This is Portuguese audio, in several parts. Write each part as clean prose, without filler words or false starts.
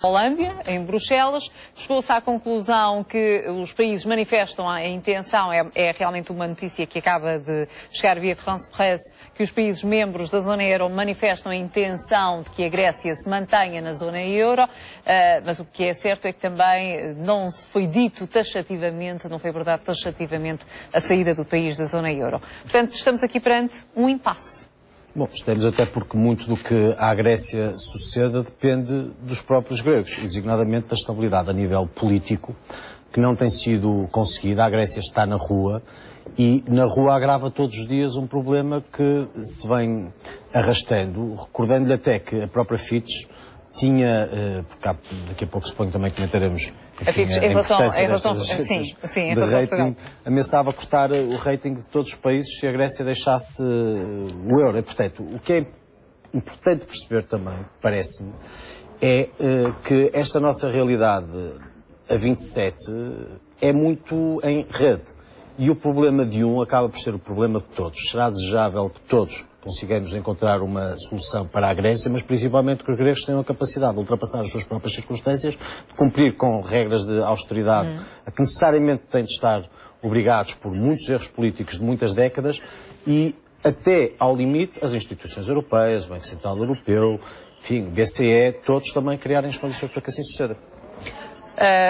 Holândia, em Bruxelas, chegou-se à conclusão que os países manifestam a intenção, é realmente uma notícia que acaba de chegar via France Presse, que os países membros da zona euro manifestam a intenção de que a Grécia se mantenha na zona euro, mas o que é certo é que também não se foi dito taxativamente, não foi abordado taxativamente a saída do país da zona euro. Portanto, estamos aqui perante um impasse. Bom, estamos até porque muito do que à Grécia suceda depende dos próprios gregos, e designadamente da estabilidade a nível político, que não tem sido conseguida. A Grécia está na rua, e na rua agrava todos os dias um problema que se vem arrastando, recordando-lhe até que a própria Fitch tinha, porque daqui a pouco suponho também comentaremos, enfim, em relação de rating, ameaçava cortar o rating de todos os países se a Grécia deixasse o euro. E, portanto, o que é importante perceber também, parece-me, é que esta nossa realidade a 27 é muito em rede. E o problema de um acaba por ser o problema de todos. Será desejável que todos consigamos encontrar uma solução para a Grécia, mas principalmente que os gregos tenham a capacidade de ultrapassar as suas próprias circunstâncias, de cumprir com regras de austeridade a que necessariamente têm de estar obrigados por muitos erros políticos de muitas décadas e até ao limite as instituições europeias, o Banco Central Europeu, enfim, o BCE, todos também criarem as condições para que assim suceda.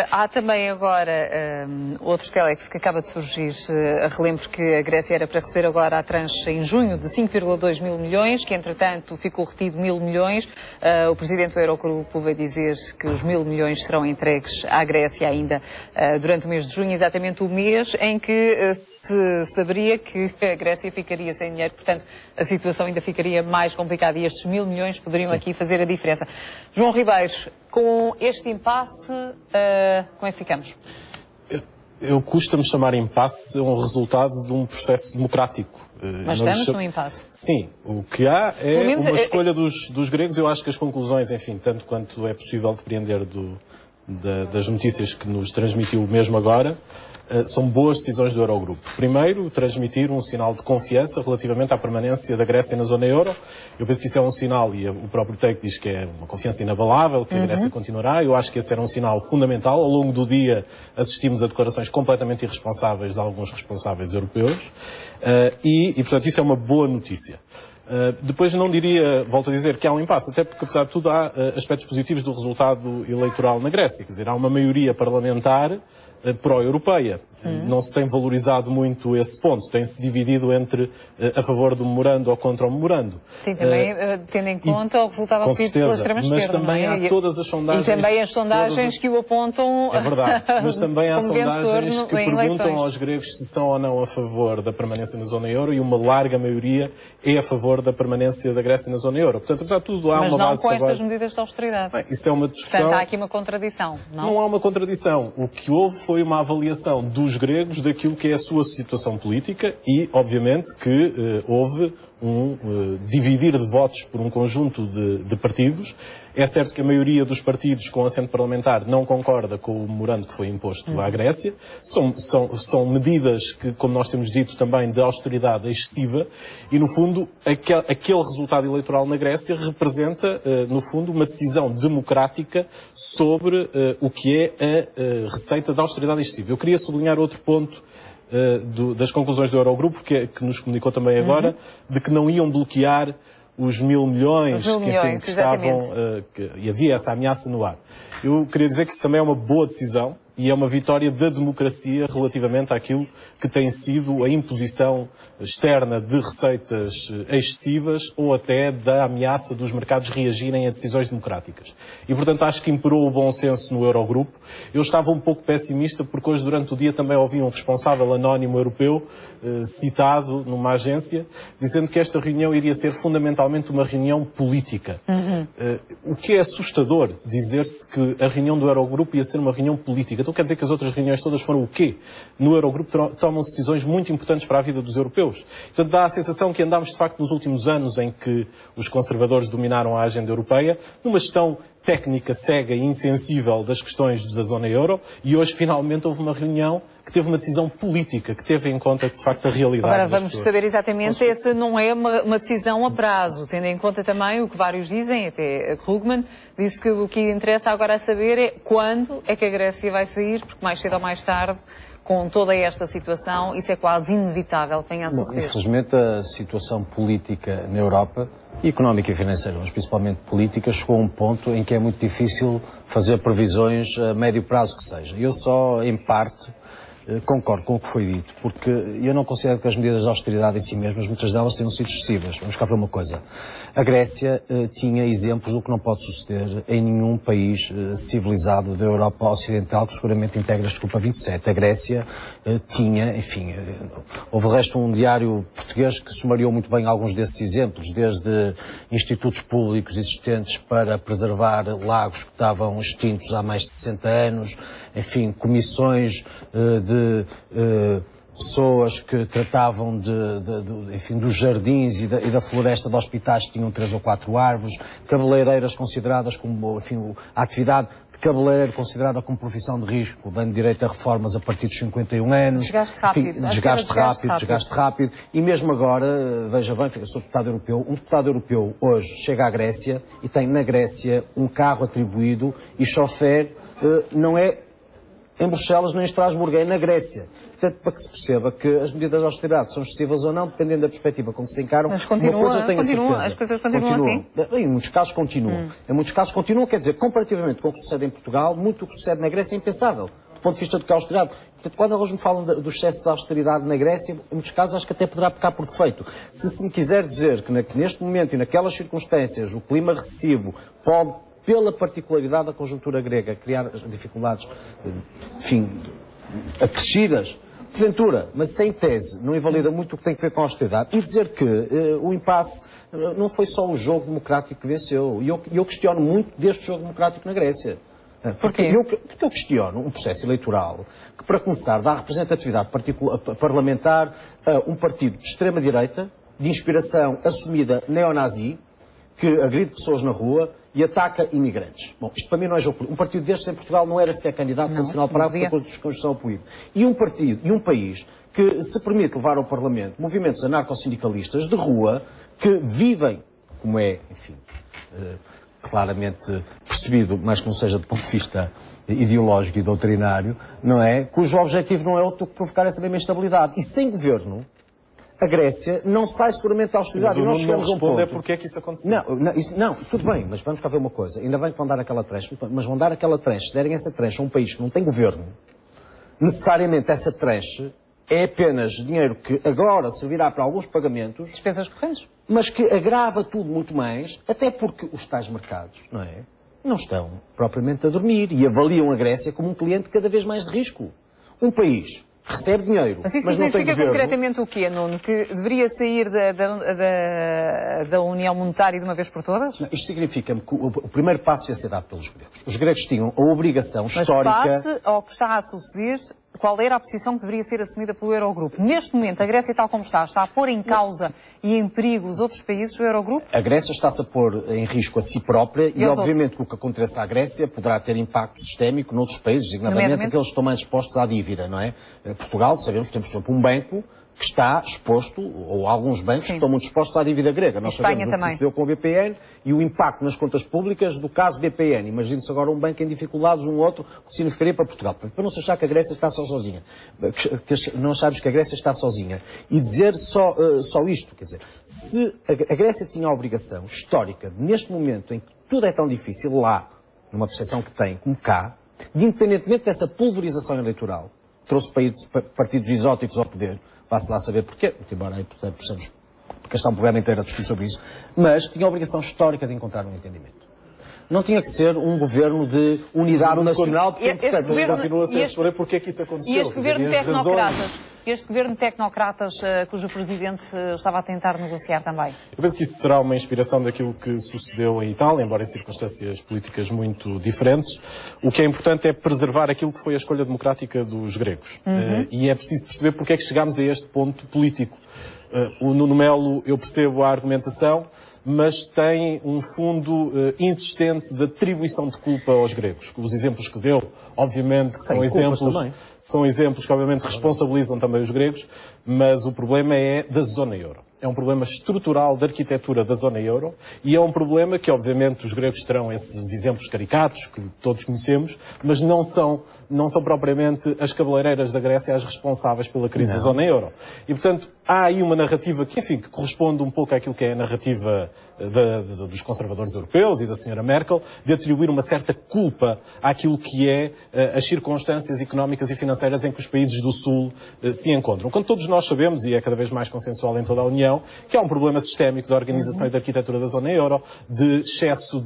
Há também agora outro telex que acaba de surgir. Relembro que a Grécia era para receber agora a tranche em junho de 5,2 mil milhões, que entretanto ficou retido 1.000 milhões. O presidente do Eurogrupo vai dizer que os 1.000 milhões serão entregues à Grécia ainda durante o mês de junho, exatamente o mês em que se saberia que a Grécia ficaria sem dinheiro. Portanto, a situação ainda ficaria mais complicada e estes 1.000 milhões poderiam aqui fazer a diferença. João Ribeiro, com este impasse, como é que ficamos? Eu custa-me chamar impasse um resultado de um processo democrático. Mas estamos num impasse? Sim. O que há é uma escolha dos gregos. Eu acho que as conclusões, enfim, tanto quanto é possível depreender das notícias que nos transmitiu mesmo agora, são boas decisões do Eurogrupo. Primeiro, transmitir um sinal de confiança relativamente à permanência da Grécia na zona euro. Eu penso que isso é um sinal, e o próprio Teik diz que é uma confiança inabalável, que a Grécia continuará. Eu acho que esse era um sinal fundamental. Ao longo do dia assistimos a declarações completamente irresponsáveis de alguns responsáveis europeus. Portanto, isso é uma boa notícia. Depois não diria, volto a dizer, que há um impasse, até porque, apesar de tudo, há aspectos positivos do resultado eleitoral na Grécia. Quer dizer, há uma maioria parlamentar pró-europeia. Não se tem valorizado muito esse ponto. Tem-se dividido entre a favor do memorando ou contra o memorando. Sim, também tendo em conta o resultado obtido pela extrema-esquerda. Mas também há todas as sondagens... E também as sondagens que o apontam... É verdade. Mas também há sondagens que perguntam aos gregos se são ou não a favor da permanência na zona euro, e uma larga maioria é a favor da permanência da Grécia na zona euro. Portanto, apesar de tudo, há uma base... Mas não com estas medidas de austeridade. Bem, isso é uma discussão... Portanto, há aqui uma contradição, não? Não há uma contradição. O que houve foi uma avaliação dos gregos daquilo que é a sua situação política e, obviamente, que houve um dividir de votos por um conjunto de partidos. É certo que a maioria dos partidos com assento parlamentar não concorda com o memorando que foi imposto à Grécia. São medidas que, como nós temos dito também, de austeridade excessiva e, no fundo, aquele resultado eleitoral na Grécia representa, no fundo, uma decisão democrática sobre o que é a receita da austeridade excessiva. Eu queria sublinhar outro ponto das conclusões do Eurogrupo, que nos comunicou também agora, de que não iam bloquear os 1.000 milhões, que estavam, e havia essa ameaça no ar. Eu queria dizer que isso também é uma boa decisão e é uma vitória da democracia relativamente àquilo que tem sido a imposição externa de receitas excessivas ou até da ameaça dos mercados reagirem a decisões democráticas. E, portanto, acho que imperou o bom senso no Eurogrupo. Eu estava um pouco pessimista porque hoje, durante o dia, também ouvi um responsável anónimo europeu citado numa agência, dizendo que esta reunião iria ser fundamentalmente uma reunião política. O que é assustador dizer-se que a reunião do Eurogrupo ia ser uma reunião política. Então quer dizer que as outras reuniões todas foram o quê? No Eurogrupo tomam-se decisões muito importantes para a vida dos europeus. Portanto, dá a sensação que andámos, de facto, nos últimos anos em que os conservadores dominaram a agenda europeia, numa gestão técnica cega e insensível das questões da zona euro, e hoje finalmente houve uma reunião que teve uma decisão política, que teve em conta, de facto, a realidade. Agora vamos saber exatamente se essa não é uma decisão a prazo, tendo em conta também o que vários dizem, até Krugman disse que o que interessa agora a saber é quando é que a Grécia vai sair, porque mais cedo ou mais tarde, com toda esta situação, isso é quase inevitável que venha a suceder. Infelizmente, a situação política na Europa, económica e financeira, mas principalmente política, chegou a um ponto em que é muito difícil fazer previsões a médio prazo que seja. Eu só, em parte, concordo com o que foi dito, porque eu não considero que as medidas de austeridade em si mesmas, muitas delas tenham sido excessivas. Vamos cá ver uma coisa. A Grécia tinha exemplos do que não pode suceder em nenhum país civilizado da Europa Ocidental, que seguramente integra este grupo a 27. A Grécia tinha, enfim, houve de resto um diário português que sumariou muito bem alguns desses exemplos, desde institutos públicos existentes para preservar lagos que estavam extintos há mais de 60 anos, enfim, comissões de pessoas que tratavam enfim, dos jardins e da floresta de hospitais que tinham 3 ou 4 árvores, cabeleireiras consideradas como, enfim, a atividade de cabeleireiro considerada como profissão de risco, dando direito a reformas a partir dos 51 anos. Desgaste rápido. Enfim, desgaste rápido. E mesmo agora, veja bem, eu sou deputado europeu, um deputado europeu hoje chega à Grécia e tem na Grécia um carro atribuído e chofer não é em Bruxelas nem em Estrasburgo, é na Grécia. Portanto, para que se perceba que as medidas de austeridade são excessivas ou não, dependendo da perspectiva com que se encaram, mas continua, uma coisa eu tenho a certeza. As coisas continuam assim? Em muitos casos continuam. Em muitos casos continuam, quer dizer, comparativamente com o que sucede em Portugal, muito o que sucede na Grécia é impensável, do ponto de vista do que é a austeridade. Portanto, quando eles me falam do excesso de austeridade na Grécia, em muitos casos acho que até poderá pecar por defeito. Se me quiser dizer que neste momento e naquelas circunstâncias o clima recessivo pode, pela particularidade da conjuntura grega, criar dificuldades, enfim, acrescidas, porventura, mas sem tese, não invalida muito o que tem a ver com a austeridade. E dizer que o impasse não foi só o jogo democrático que venceu. E eu questiono muito deste jogo democrático na Grécia. Porque eu questiono um processo eleitoral que, para começar, dá representatividade parlamentar a um partido de extrema-direita, de inspiração assumida neonazi, que agride pessoas na rua e ataca imigrantes. Bom, isto para mim não é jogo. Um partido destes em Portugal não era sequer candidato, no final parágrafo da Constituição apoio. E um partido, e um país que se permite levar ao Parlamento movimentos anarcossindicalistas de rua que vivem, como é, enfim, claramente percebido, mas que não seja do ponto de vista ideológico e doutrinário, não é? Cujo objetivo não é outro do que provocar essa mesma instabilidade. E sem governo, a Grécia não sai seguramente da austeridade. Mas o não responde é porque é que isso aconteceu. Não, tudo bem, mas vamos cá ver uma coisa. Ainda bem que vão dar aquela tranche, mas vão dar aquela tranche. Se derem essa tranche a um país que não tem governo, necessariamente essa tranche é apenas dinheiro que agora servirá para alguns pagamentos. Despesas correntes. Mas que agrava tudo muito mais, até porque os tais mercados, não é? Não estão propriamente a dormir e avaliam a Grécia como um cliente cada vez mais de risco. Um país recebe dinheiro, mas isso não tem significa governo. concretamente o quê, Nuno? Que deveria sair da União Monetária de uma vez por todas? Não, isto significa que o primeiro passo ia ser dado pelos gregos. Os gregos tinham a obrigação histórica... Mas face ao que está a suceder, qual era a posição que deveria ser assumida pelo Eurogrupo? Neste momento, a Grécia, tal como está a pôr em causa e em perigo os outros países do Eurogrupo? A Grécia está-se a pôr em risco a si própria e obviamente, que o que aconteça à Grécia poderá ter impacto sistémico noutros países, designadamente aqueles que estão mais expostos à dívida, não é? Portugal, sabemos, temos, por exemplo, um banco que está exposto, ou alguns bancos que estão muito expostos à dívida grega. Nós sabemos o que sucedeu com o BPN e o impacto nas contas públicas do caso BPN. Imagine-se agora um banco em dificuldades, um outro, o que significaria para Portugal. Para não se achar que a Grécia está sozinha. Não acharmos que a Grécia está sozinha. E dizer só isto, quer dizer, se a Grécia tinha a obrigação histórica, neste momento em que tudo é tão difícil, lá, numa percepção que tem, como cá, de independentemente dessa pulverização eleitoral, trouxe partidos exóticos ao poder, vá-se lá saber porquê, embora aí possamos gastar um programa inteiro a discutir sobre isso, mas tinha a obrigação histórica de encontrar um entendimento. Não tinha que ser um governo de unidade nacional, porque continua a ser responder porque é que isso aconteceu. E este governo de tecnocratas, cujo presidente estava a tentar negociar também? Eu penso que isso será uma inspiração daquilo que sucedeu em Itália, embora em circunstâncias políticas muito diferentes. O que é importante é preservar aquilo que foi a escolha democrática dos gregos. E é preciso perceber porque é que chegámos a este ponto político. O Nuno Melo, eu percebo a argumentação, mas tem um fundo insistente de atribuição de culpa aos gregos. Os exemplos que deu, obviamente, que são exemplos que obviamente responsabilizam também os gregos, mas o problema é da zona euro. É um problema estrutural da arquitetura da zona euro e é um problema que, obviamente, os gregos terão esses exemplos caricatos que todos conhecemos, mas não são propriamente as cabeleireiras da Grécia as responsáveis pela crise da zona euro. E, portanto, há aí uma narrativa que, enfim, que corresponde um pouco àquilo que é a narrativa dos conservadores europeus e da senhora Merkel, de atribuir uma certa culpa àquilo que é as circunstâncias económicas e financeiras em que os países do Sul se encontram. Quando todos nós sabemos, e é cada vez mais consensual em toda a União, que há um problema sistémico da organização e da arquitetura da zona euro, de excesso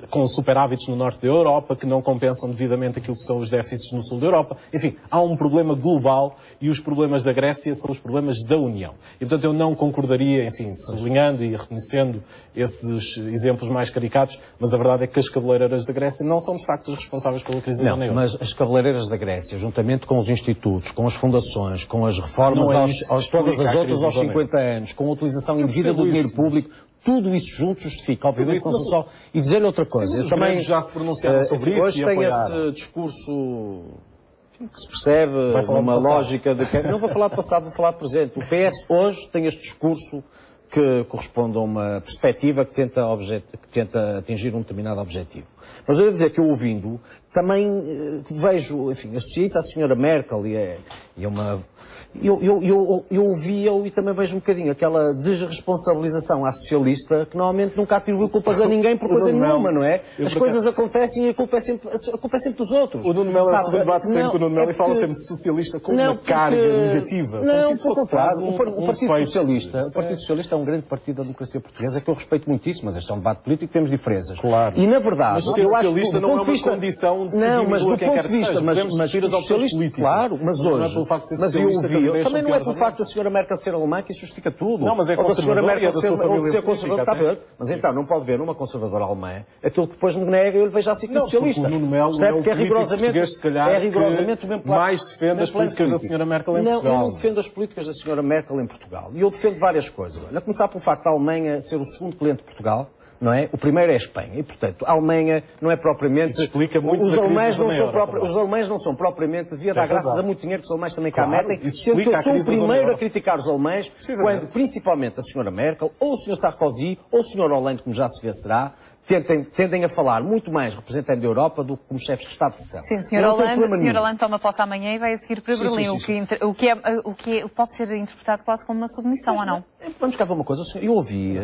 com superávites no norte da Europa, que não compensam devidamente aquilo que são os déficits no sul da Europa. Enfim, há um problema global e os problemas da Grécia são os problemas da União. E, portanto, eu não concordaria, enfim, sublinhando e reconhecendo esses exemplos mais caricatos, mas a verdade é que as cabeleireiras da Grécia não são, de facto, as responsáveis pela crise da zona euro. Mas as cabeleireiras da Grécia, juntamente com os institutos, com as fundações, com as reformas aos todas as outras aos 50 anos, com a utilização indevida do dinheiro público, tudo isso junto justifica, obviamente, não só. E dizer outra coisa. Sim, os também já se pronunciaram sobre isso. Hoje tem esse discurso que se percebe numa lógica de que... Não vou falar de passado, vou falar de presente. O PS hoje tem este discurso que corresponde a uma perspectiva que tenta atingir um determinado objetivo. Mas eu devo dizer que eu ouvindo, também vejo, enfim, associei isso à senhora Merkel e é uma... Eu ouvi-a e também vejo um bocadinho aquela desresponsabilização à socialista que normalmente nunca atribuiu culpas a ninguém por coisa nenhuma, não é? As coisas acontecem e a culpa é sempre dos outros. O Nuno Melo, é o segundo debate que tenho com o Nuno Melo, e fala sempre de socialista com uma carga negativa. Não, como se isso fosse quase o Partido Socialista é um grande partido da democracia portuguesa que eu respeito muitíssimo, mas este é um debate político, temos diferenças. Claro. E na verdade... Mas ser socialista não é uma condição de diminua quem quer que seja. Podemos discutir as opções políticas. Claro, mas hoje... Não é pelo facto de ser socialista também não é pelo facto da senhora Merkel ser alemã que isso justifica tudo. Não, mas é conservadora e é da sua família ser conservadora, está a ver? Mas então, não pode ver uma conservadora alemã aquilo que depois me nega e eu lhe vejo assim como socialista. O Nuno Melo é o político português, se calhar, que mais defende as políticas da senhora Merkel em Portugal. Não, eu não defendo as políticas da senhora Merkel em Portugal. E eu defendo várias coisas. A começar pelo facto da Alemanha ser o segundo cliente de Portugal. Não é? O primeiro é a Espanha. E, portanto, a Alemanha não é propriamente... Isso explica muito os alemães não são propriamente... Devia dar graças a muito dinheiro que os alemães também cá metem. Sendo que eu sou o primeiro a criticar os alemães quando, principalmente, a senhora Merkel, ou o senhor Sarkozy, ou o senhor Hollande, como já se vê será, tendem a falar muito mais representando a Europa do que como chefes de Estado de São. Sim, Sr. Hollande toma posse amanhã e vai a seguir para Berlim, o que pode ser interpretado quase como uma submissão, ou não? Vamos cá ver uma coisa. Eu ouvi,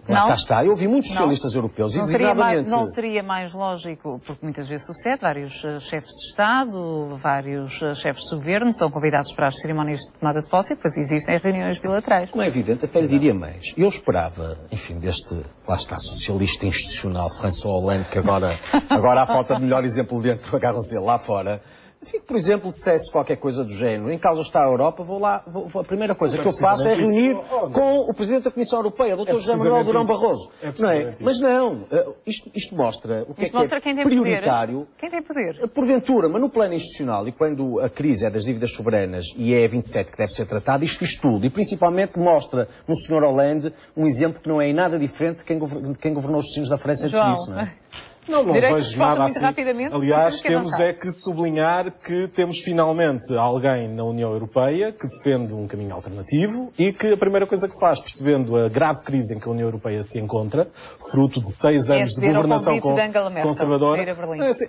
cá está, eu ouvi muitos socialistas europeus. Não seria mais lógico, porque muitas vezes sucede, vários chefes de Estado, vários chefes de governo são convidados para as cerimónias de tomada de posse e depois existem reuniões bilaterais. Como é evidente, até lhe diria mais. Eu esperava, enfim, lá está, socialista institucional, François Hollande, que agora há falta de melhor exemplo dentro, agarram-se lá fora. Enfim, por exemplo, dissesse qualquer coisa do género, em causa está a Europa, a primeira coisa que eu faço é reunir com o Presidente da Comissão Europeia, Dr. José Manuel Durão Barroso. Não é? Mas não, isto mostra o que é prioritário. Quem tem poder? Porventura, mas no plano institucional, e quando a crise é das dívidas soberanas e é a 27 que deve ser tratada, isto diz tudo. E principalmente mostra no Sr. Hollande um exemplo que não é em nada diferente de quem governou os destinos da França antes disso, não é? Não vejo nada assim. Aliás, temos é que sublinhar que temos finalmente alguém na União Europeia que defende um caminho alternativo e que a primeira coisa que faz, percebendo a grave crise em que a União Europeia se encontra, fruto de 6 anos de governação conservadora,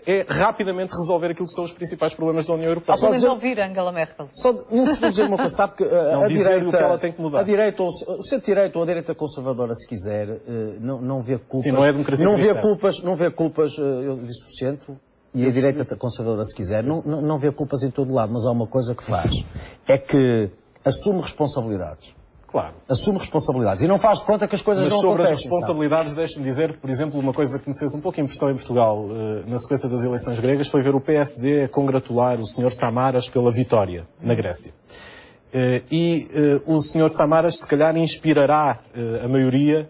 é rapidamente resolver aquilo que são os principais problemas da União Europeia. Só dizer ouvir Angela Merkel. Não se pode dizer uma coisa, sabe que a direita, o que ela tem que mudar. A direita, o centro-direita ou a direita conservadora, se quiser, não vê culpas. Sim, não é democracia não vê culpas, eu disse o centro, e a direita conservadora, se quiser, não vê culpas em todo lado, mas há uma coisa que faz, é que assume responsabilidades. Claro. Assume responsabilidades e não faz de conta que as coisas não acontecem. Mas sobre as responsabilidades, deixe-me dizer, por exemplo, uma coisa que me fez um pouco impressão em Portugal, na sequência das eleições gregas, foi ver o PSD a congratular o Sr. Samaras pela vitória na Grécia. O Sr. Samaras, se calhar, inspirará a maioria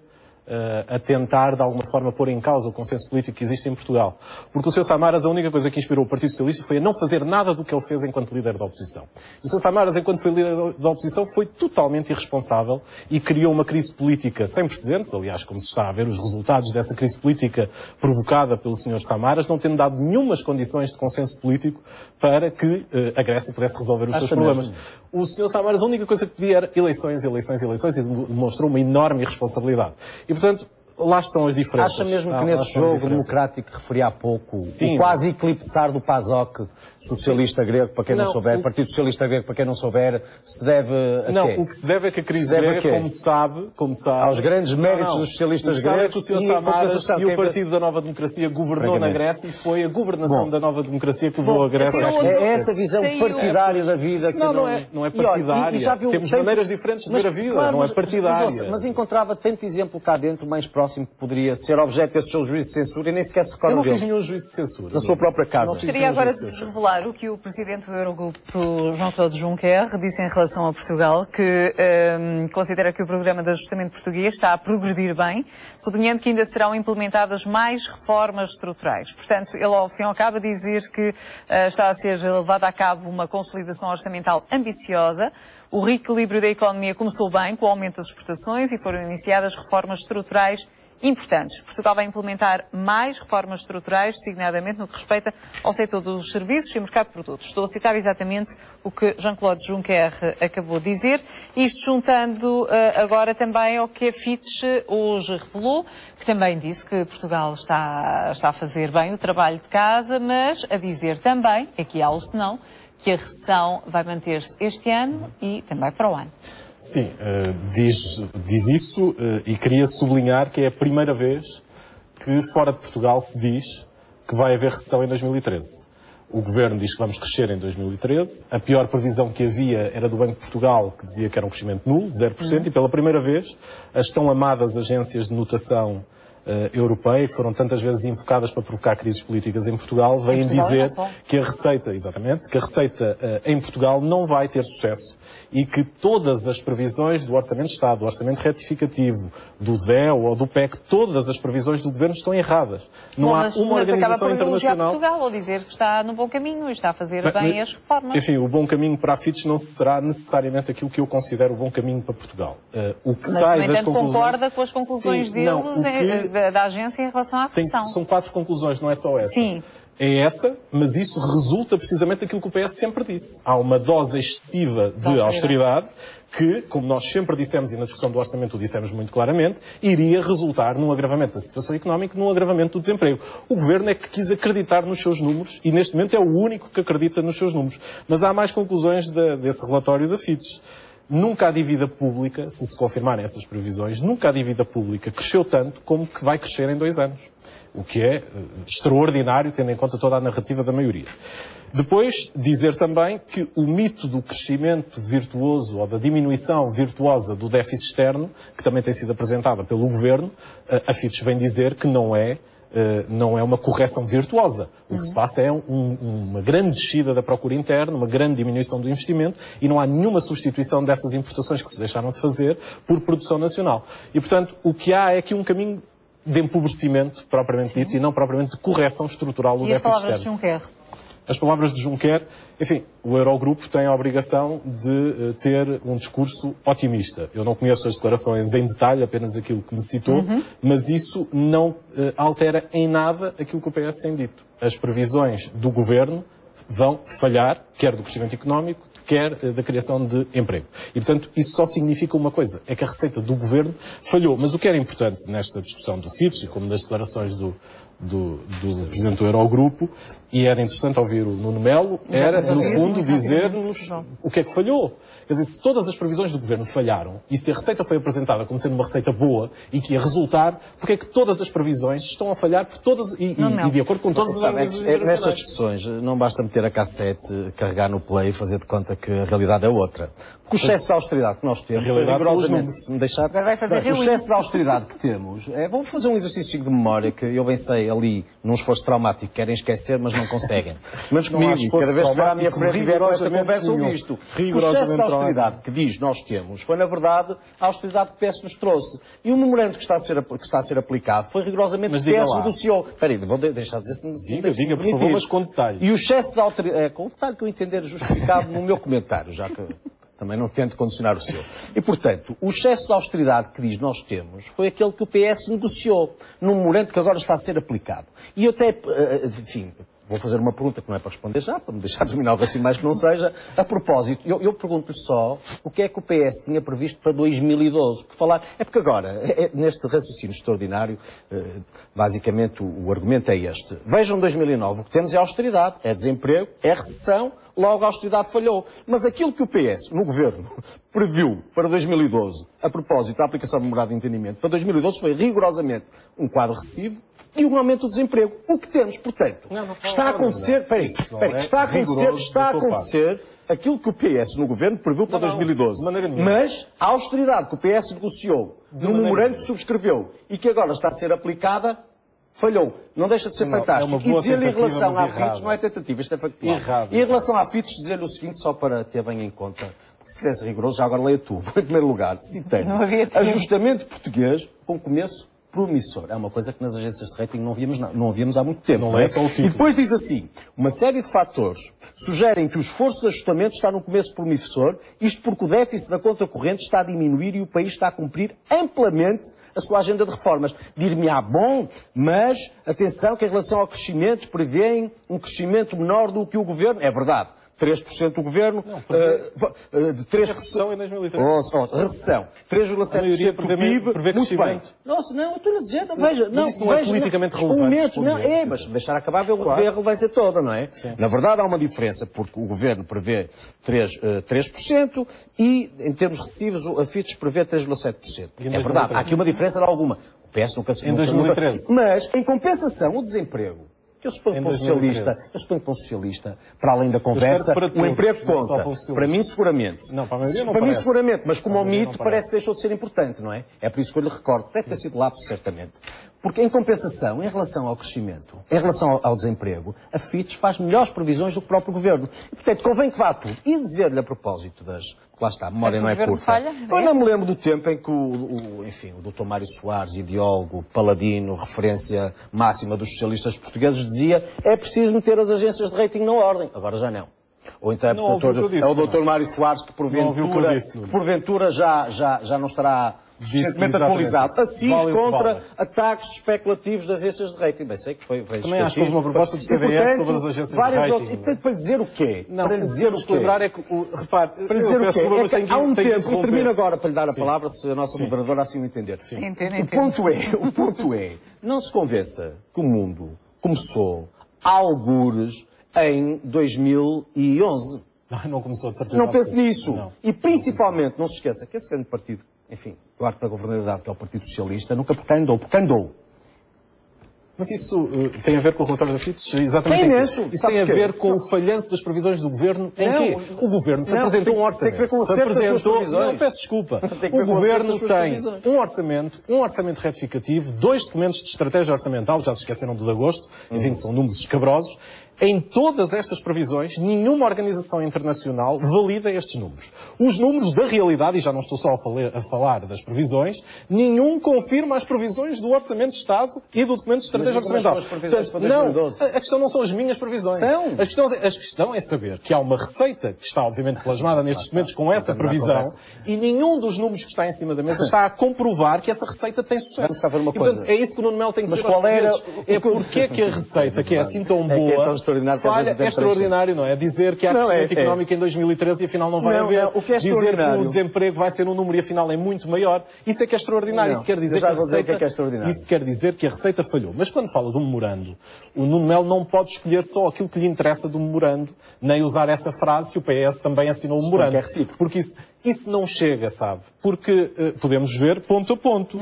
a tentar, de alguma forma, pôr em causa o consenso político que existe em Portugal. Porque o Sr. Samaras, a única coisa que inspirou o Partido Socialista foi a não fazer nada do que ele fez enquanto líder da oposição. O Sr. Samaras, enquanto foi líder da oposição, foi totalmente irresponsável e criou uma crise política sem precedentes, aliás, como se está a ver os resultados dessa crise política provocada pelo Sr. Samaras, não tendo dado nenhumas condições de consenso político para que a Grécia pudesse resolver os seus problemas. O Sr. Samaras, a única coisa que pedia era eleições, eleições, eleições, e demonstrou uma enorme irresponsabilidade. E, portanto, lá estão as diferenças. Acha mesmo que nesse jogo democrático que referi há pouco, sim, o quase eclipsar do PASOK, socialista grego, para quem não souber, Partido Socialista grego, para quem não souber, se deve a não, quê? O que se deve é que a crise grega, como sabe... Aos grandes méritos dos socialistas gregos, que o Sr. Samaras e o Partido da Nova Democracia governou na Grécia e foi a governação da Nova Democracia que levou a Grécia... É essa visão partidária da vida que não é partidária. Temos maneiras diferentes de ver a vida, não é partidária. Mas encontrava tanto exemplo cá dentro, mais próximo, que poderia ser objeto desse seu juízo de censura e nem sequer se recorda dele. Eu não fiz nenhum juízo de censura. Na sua própria casa. Gostaria agora de revelar o que o Presidente do Eurogrupo, Jean-Claude Juncker, disse em relação a Portugal, que considera que o Programa de Ajustamento Português está a progredir bem, sublinhando que ainda serão implementadas mais reformas estruturais. Portanto, ele ao fim e ao cabo dizer que está a ser levada a cabo uma consolidação orçamental ambiciosa. O reequilíbrio da economia começou bem com o aumento das exportações e foram iniciadas reformas estruturais importantes. Portugal vai implementar mais reformas estruturais, designadamente no que respeita ao setor dos serviços e mercado de produtos. Estou a citar exatamente o que Jean-Claude Juncker acabou de dizer, isto juntando agora também ao que a Fitch hoje revelou, que também disse que Portugal está a fazer bem o trabalho de casa, mas a dizer também, aqui há o senão, que a recessão vai manter-se este ano e também para o ano. Sim, diz isso e queria sublinhar que é a primeira vez que fora de Portugal se diz que vai haver recessão em 2013. O Governo diz que vamos crescer em 2013. A pior previsão que havia era do Banco de Portugal, que dizia que era um crescimento nulo, de 0%, e pela primeira vez as tão amadas agências de notação europeia, que foram tantas vezes invocadas para provocar crises políticas em Portugal, vêm dizer que a receita, exatamente, que a receita em Portugal não vai ter sucesso e que todas as previsões do Orçamento de Estado, do Orçamento Retificativo, do DEO ou do PEC, todas as previsões do Governo estão erradas. Não há uma organização internacional... Portugal, ou dizer que está no bom caminho e está a fazer bem as reformas. Enfim, o bom caminho para a Fitch não será necessariamente aquilo que eu considero o bom caminho para Portugal. O que sai das conclusões... concorda com as conclusões deles, da agência em relação à recessão. São 4 conclusões, não é só essa. Sim. É essa, mas isso resulta precisamente daquilo que o PS sempre disse. Há uma dose excessiva de austeridade que, como nós sempre dissemos, e na discussão do orçamento o dissemos muito claramente, iria resultar num agravamento da situação económica, num agravamento do desemprego. O Governo é que quis acreditar nos seus números e neste momento é o único que acredita nos seus números. Mas há mais conclusões desse relatório da Fitch. Nunca a dívida pública, se confirmarem essas previsões, nunca a dívida pública cresceu tanto como que vai crescer em 2 anos. O que é extraordinário, tendo em conta toda a narrativa da maioria. Depois, dizer também que o mito do crescimento virtuoso ou da diminuição virtuosa do déficit externo, que também tem sido apresentada pelo Governo, a Fitch vem dizer que não é uma correção virtuosa. O que se passa é uma grande descida da procura interna, uma grande diminuição do investimento e não há nenhuma substituição dessas importações que se deixaram de fazer por produção nacional. E, portanto, o que há é aqui um caminho de empobrecimento, propriamente dito, e não propriamente de correção estrutural do déficit externo. E as palavras de Juncker? As palavras de Juncker, enfim, o Eurogrupo tem a obrigação de ter um discurso otimista. Eu não conheço as declarações em detalhe, apenas aquilo que me citou, mas isso não altera em nada aquilo que o PS tem dito. As previsões do Governo vão falhar, quer do crescimento económico, quer da criação de emprego. E, portanto, isso só significa uma coisa, é que a receita do Governo falhou. Mas o que era importante nesta discussão do Fitch, como das declarações do Presidente do Eurogrupo, e era interessante ouvir o Nuno Melo, era, no fundo, dizer-nos o que é que falhou. Quer dizer, se todas as previsões do Governo falharam, e se a receita foi apresentada como sendo uma receita boa e que ia resultar, porque é que todas as previsões estão a falhar por todas, e de acordo com todas as organizações internacionais? Nestas discussões, não basta meter a cassete, carregar no play e fazer de conta que a realidade é outra. O excesso de austeridade que nós temos, rigorosamente, se me deixar, vai fazer o excesso de austeridade que temos, vamos fazer um exercício de memória que eu bem sei ok, ali num esforço traumático, querem esquecer, mas não conseguem. Mas comigo, cada vez que estiver à minha frente e vier com esta conversa, ouvi isto. O excesso de austeridade que diz nós temos foi, na verdade, a austeridade que o PS nos trouxe. E o memorando que está a ser aplicado foi rigorosamente o que o PS negociou. Espera aí, vou deixar de dizer se diga, por favor, mas com detalhe. E o excesso de austeridade, com o detalhe que eu entender justificado no meu comentário, já que também não tento condicionar o seu. E, portanto, o excesso de austeridade que diz nós temos foi aquele que o PS negociou num memorando que agora está a ser aplicado. E eu até, enfim, vou fazer uma pergunta que não é para responder já, para me deixar dominar o raciocínio mais que não seja. A propósito, eu pergunto-lhe só o que é que o PS tinha previsto para 2012. Por falar, porque agora, neste raciocínio extraordinário, basicamente o argumento é este. Vejam 2009, o que temos é austeridade, é desemprego, é recessão, logo a austeridade falhou. Mas aquilo que o PS, no governo, previu para 2012, a propósito da aplicação do memorando de entendimento, para 2012 foi rigorosamente um quadro recessivo e um aumento do desemprego. O que temos, portanto, está a acontecer, está a acontecer aquilo que o PS no governo previu para 2012. Mas a austeridade que o PS negociou no memorando que subscreveu e que agora está a ser aplicada, falhou. Não deixa de ser fantástico. E dizer-lhe em relação à FITES, não é tentativa, isto é factual. E em relação à FITES, dizer-lhe o seguinte, só para ter bem em conta, porque se quisesse rigoroso, já agora leia tudo. Em primeiro lugar, citei ajustamento português com começo promissor. É uma coisa que nas agências de rating não víamos há muito tempo. Não é só o título. E depois diz assim, uma série de fatores sugerem que o esforço de ajustamento está no começo promissor, isto porque o déficit da conta corrente está a diminuir e o país está a cumprir amplamente a sua agenda de reformas. Dir-me-á bom, mas atenção que em relação ao crescimento prevêem um crescimento menor do que o governo. É verdade. 3% do governo, de 3%. Recessão em 2013. Recessão. 3,7% do PIB. Prevê crescimento. Muito bem. Nossa, não, eu estou a dizer, veja. Mas isso não é politicamente relevante. Mas deixar acabar a relevância toda, não é? Sim. Na verdade, há uma diferença, porque o governo prevê 3% e, em termos recessivos, a FITES prevê 3,7%. É verdade, há aqui uma diferença de alguma. O PS nunca se... Em 2013. Mas, em compensação, o desemprego. Eu suponho que para um socialista, para além da conversa, o emprego conta. Para mim, seguramente. Não, para a maioria não para parece. Mim, seguramente. Mas como ao mito, parece que deixou de ser importante, não é? É por isso que eu lhe recordo. Deve ter sido lapso, certamente. Porque, em compensação, em relação ao crescimento, em relação ao desemprego, a FITES faz melhores previsões do que o próprio governo. E, portanto, convém que vá tudo. E dizer-lhe a propósito das... Lá está, a memória não é curta. Eu não me lembro do tempo em que o Dr. Mário Soares, ideólogo, paladino, referência máxima dos socialistas portugueses, dizia é preciso meter as agências de rating na ordem. Agora já não. Ou então é o Dr. Mário Soares que porventura já não estará suficientemente atualizado. Assis contra ataques especulativos das agências de rating. Bem, sei que foi também acho que houve uma proposta do CDS sobre as agências de rating. E portanto, para dizer o quê? Não, para dizer o quê? Lembrar é que, repare, para dizer o quê? Há um tempo, e termino agora para lhe dar a palavra, se a nossa moderadora assim o entender. O ponto é, não se convença que o mundo começou a algures em 2011. Não começou, de certeza. Não pense nisso. Não. E principalmente, não se esqueça que esse grande partido, enfim, do arco da governabilidade, que é o Partido Socialista, nunca porque andou. Mas isso tem a ver com o relatório da FITES? Exatamente. Tem imenso. Isso tem a ver com o falhanço das previsões do governo em que o governo se apresentou um orçamento. Tem que ver com o acerto das suas previsões. Não, peço desculpa. O governo tem um orçamento retificativo, 2 documentos de estratégia orçamental, já se esqueceram do de agosto, enfim, são números escabrosos. Em todas estas previsões, nenhuma organização internacional valida estes números. Os números da realidade, e já não estou só a falar das previsões, nenhum confirma as previsões do Orçamento de Estado e do documento de estratégia orçamental. Portanto, não, a questão não são as minhas previsões. A questão é saber que há uma receita que está, obviamente, plasmada nestes documentos com essa previsão e nenhum dos números que está em cima da mesa está a comprovar que essa receita tem sucesso. E, portanto, é isso que o Nuno Melo tem que dizer aos portugueses. É porque é que a receita, que é assim tão boa... Falha, é extraordinário, não é? Dizer que há crescimento económico em 2013 e afinal não vai haver. Dizer que o desemprego vai ser um número e afinal é muito maior. Isso é que é extraordinário. Isso quer dizer que a receita falhou. Mas quando fala do memorando, o Nuno Melo não pode escolher só aquilo que lhe interessa do memorando, nem usar essa frase que o PS também assinou o memorando. Porque isso não chega, sabe? Porque podemos ver ponto a ponto.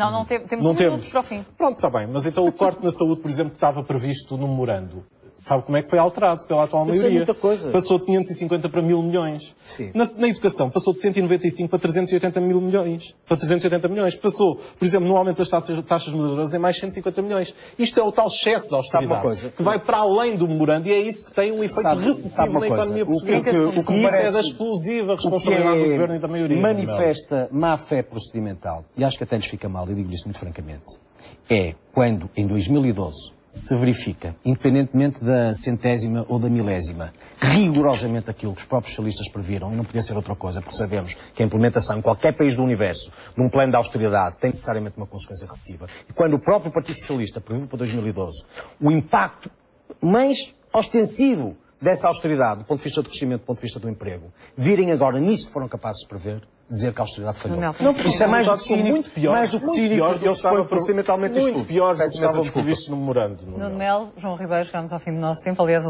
Temos um minuto para o fim. Pronto, está bem. Mas então o corte na saúde, por exemplo, que estava previsto no memorando, sabe como é que foi alterado pela atual maioria. Muita coisa. Passou de 550 para 1.000 milhões. Sim. Na educação, passou de 195 para 380 mil milhões. Para 380 milhões. Passou, por exemplo, no aumento das taxas moderadoras em mais 150 milhões. Isto é o tal excesso de austeridade, que vai para além do memorando, e é isso que tem um efeito recessivo na economia portuguesa. E isso é da explosiva responsabilidade do Governo e da maioria. Manifesta má-fé procedimental, e acho que até lhes fica mal, e digo isto muito francamente, é quando, em 2012, se verifica, independentemente da centésima ou da milésima, rigorosamente aquilo que os próprios socialistas previram, e não podia ser outra coisa, porque sabemos que a implementação em qualquer país do universo de um plano de austeridade tem necessariamente uma consequência recessiva. E quando o próprio Partido Socialista previu para 2012 o impacto mais ostensivo dessa austeridade, do ponto de vista do crescimento, do ponto de vista do emprego, virem agora nisso que foram capazes de prever, dizer que a austeridade falhou. Não, isso é mais do que cínico, muito piores do que estava procedimentalmente muito piores do que estavam previstos no memorando. Nuno Melo, João Ribeiro, chegamos ao fim do nosso tempo. Aliás,